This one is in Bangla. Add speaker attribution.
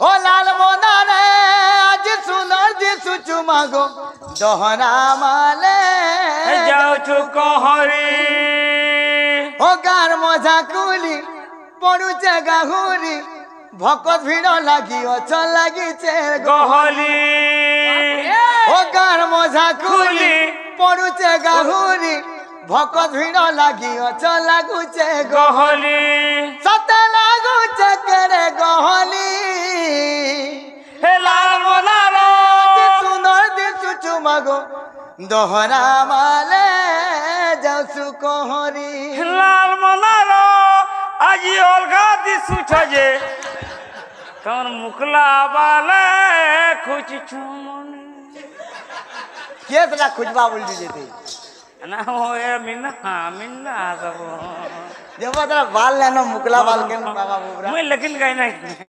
Speaker 1: ও লাল মনারে আজ সুন্দর দিশু চুমাগো দহরা মালে
Speaker 2: যাওছু কহরি
Speaker 1: ও গার মজা কুলি পড়ুছে গাহুরি ভকত ভিড় লাগি অচ লাগিছে
Speaker 2: গহলি
Speaker 1: ও গার মজা কুলি পড়ুছে গাহুরি ভকত ভিড় লাগি অচ লাগুছে
Speaker 2: গহলি
Speaker 1: সতে লাগুছে কেরে গহলি
Speaker 2: হে লাল মনার
Speaker 1: সুন্দর দিশু চুমাগো দহরা মালে যাওছু কহরি
Speaker 2: লাল মনার আজি অলগা দিশুছ যে তোর মুখলা বালে খুঁজছু মনে
Speaker 1: কে তোরা খুঁজবা বলছি যেতে
Speaker 2: না ও মিন্না মিন্না সব
Speaker 1: দেবো তোরা বাল নেন মুকলা বাল কেন বাবা বুবরা
Speaker 2: মুই লেকিন গাই নাই